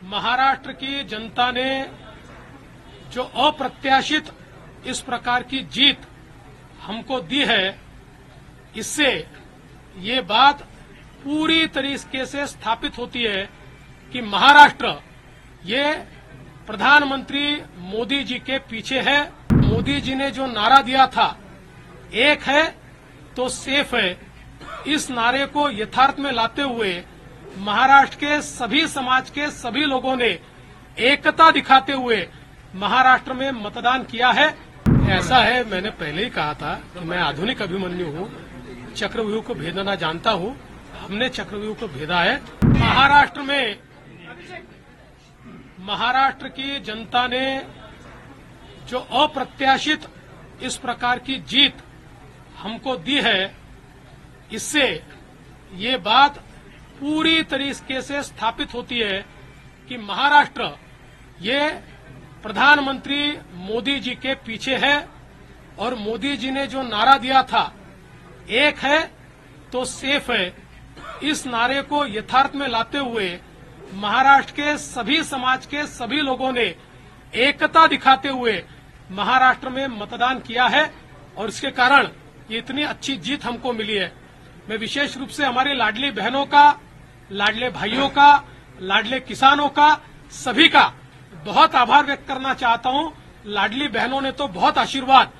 महाराष्ट्र की जनता ने जो अप्रत्याशित इस प्रकार की जीत हमको दी है, इससे ये बात पूरी तरीके से स्थापित होती है कि महाराष्ट्र ये प्रधानमंत्री मोदी जी के पीछे है। मोदी जी ने जो नारा दिया था, एक है तो सेफ है, इस नारे को यथार्थ में लाते हुए महाराष्ट्र के सभी समाज के सभी लोगों ने एकता दिखाते हुए महाराष्ट्र में मतदान किया है। ऐसा है, मैंने पहले ही कहा था कि मैं आधुनिक अभिमन्यु हूं, चक्रव्यूह को भेदना जानता हूं। हमने चक्रव्यूह को भेदा है। महाराष्ट्र की जनता ने जो अप्रत्याशित इस प्रकार की जीत हमको दी है, इससे ये बात पूरी तरीके से स्थापित होती है कि महाराष्ट्र ये प्रधानमंत्री मोदी जी के पीछे है। और मोदी जी ने जो नारा दिया था, एक है तो सेफ है, इस नारे को यथार्थ में लाते हुए महाराष्ट्र के सभी समाज के सभी लोगों ने एकता दिखाते हुए महाराष्ट्र में मतदान किया है। और इसके कारण ये इतनी अच्छी जीत हमको मिली है। मैं विशेष रूप से हमारी लाडली बहनों का, लाडले भाइयों का, लाडले किसानों का, सभी का बहुत आभार व्यक्त करना चाहता हूं। लाडली बहनों ने तो बहुत आशीर्वाद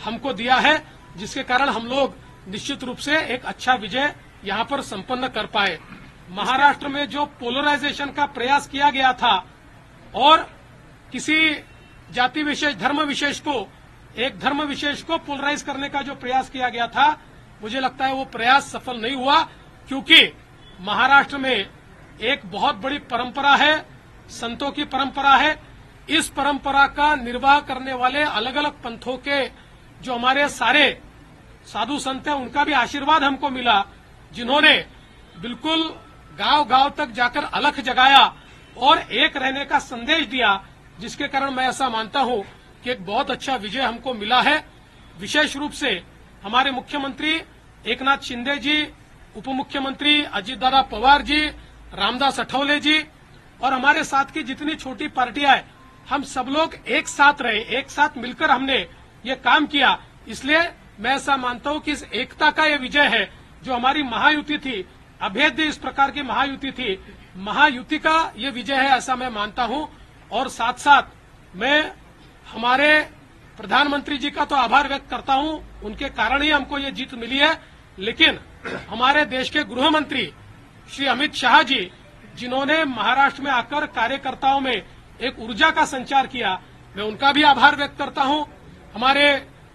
हमको दिया है, जिसके कारण हम लोग निश्चित रूप से एक अच्छा विजय यहां पर संपन्न कर पाए। महाराष्ट्र में जो पोलराइजेशन का प्रयास किया गया था और किसी जाति विशेष, धर्म विशेष को, एक धर्म विशेष को पोलराइज करने का जो प्रयास किया गया था, मुझे लगता है वो प्रयास सफल नहीं हुआ, क्योंकि महाराष्ट्र में एक बहुत बड़ी परंपरा है, संतों की परंपरा है। इस परंपरा का निर्वाह करने वाले अलग अलग पंथों के जो हमारे सारे साधु संत हैं, उनका भी आशीर्वाद हमको मिला, जिन्होंने बिल्कुल गांव गांव तक जाकर अलख जगाया और एक रहने का संदेश दिया, जिसके कारण मैं ऐसा मानता हूं कि एक बहुत अच्छा विजय हमको मिला है। विशेष रूप से हमारे मुख्यमंत्री एकनाथ शिंदे जी, उप मुख्यमंत्री अजितदादा पवार जी, रामदास अठौले जी और हमारे साथ की जितनी छोटी पार्टियां हैं, हम सब लोग एक साथ रहे, एक साथ मिलकर हमने ये काम किया। इसलिए मैं ऐसा मानता हूं कि इस एकता का ये विजय है, जो हमारी महायुति थी, अभेद्य इस प्रकार की महायुति थी, महायुति का ये विजय है, ऐसा मैं मानता हूं। और साथ साथ मैं हमारे प्रधानमंत्री जी का तो आभार व्यक्त करता हूं, उनके कारण ही हमको ये जीत मिली है। लेकिन हमारे देश के गृह मंत्री श्री अमित शाह जी, जिन्होंने महाराष्ट्र में आकर कार्यकर्ताओं में एक ऊर्जा का संचार किया, मैं उनका भी आभार व्यक्त करता हूं। हमारे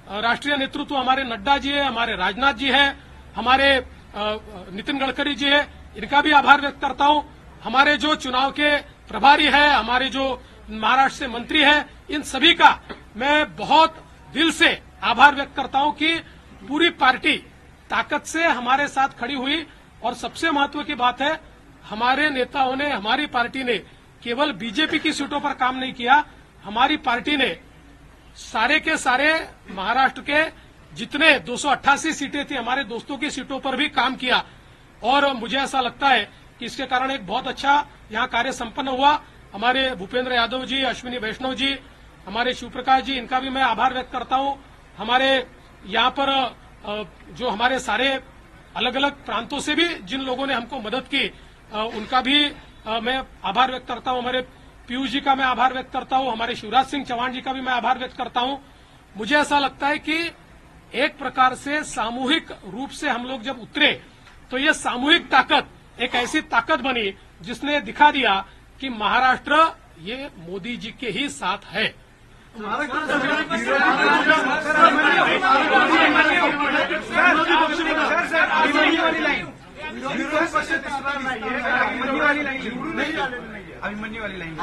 राष्ट्रीय नेतृत्व, हमारे नड्डा जी है, हमारे राजनाथ जी है, हमारे नितिन गडकरी जी है, इनका भी आभार व्यक्त करता हूं। हमारे जो चुनाव के प्रभारी है, हमारे जो महाराष्ट्र से मंत्री है, इन सभी का मैं बहुत दिल से आभार व्यक्त करता हूं कि पूरी पार्टी ताकत से हमारे साथ खड़ी हुई। और सबसे महत्व की बात है, हमारे नेताओं ने, हमारी पार्टी ने केवल बीजेपी की सीटों पर काम नहीं किया, हमारी पार्टी ने सारे के सारे महाराष्ट्र के जितने 288 सीटें थी, हमारे दोस्तों की सीटों पर भी काम किया। और मुझे ऐसा लगता है कि इसके कारण एक बहुत अच्छा यहां कार्य संपन्न हुआ। हमारे भूपेंद्र यादव जी, अश्विनी वैष्णव जी, हमारे शिवप्रकाश जी, इनका भी मैं आभार व्यक्त करता हूं। हमारे यहां पर जो हमारे सारे अलग अलग प्रांतों से भी जिन लोगों ने हमको मदद की, उनका भी मैं आभार व्यक्त करता हूं। हमारे पीयूष जी का मैं आभार व्यक्त करता हूं, हमारे शिवराज सिंह चौहान जी का भी मैं आभार व्यक्त करता हूं। मुझे ऐसा लगता है कि एक प्रकार से सामूहिक रूप से हम लोग जब उतरे, तो ये सामूहिक ताकत एक ऐसी ताकत बनी जिसने दिखा दिया कि महाराष्ट्र ये मोदी जी के ही साथ है। अभिमन्यू वाली लाइन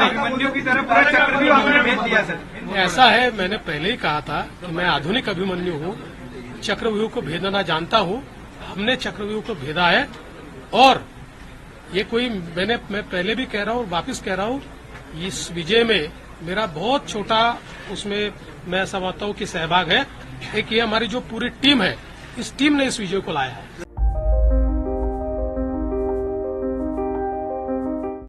अभिमन्यू की तरफ पूरा चक्रव्यूह आपने भेज दिया सर। ऐसा है, मैंने पहले ही कहा था कि मैं आधुनिक अभिमन्यु हूं, चक्रव्यूह को भेदना जानता हूं। हमने चक्रव्यूह को भेदा है। और ये कोई मैं पहले भी कह रहा हूं और वापिस कह रहा हूं, इस विजय में मेरा बहुत छोटा उसमें मैं समझता हूं कि सहभाग है। एक ये हमारी जो पूरी टीम है, इस टीम ने इस विजय को लाया है।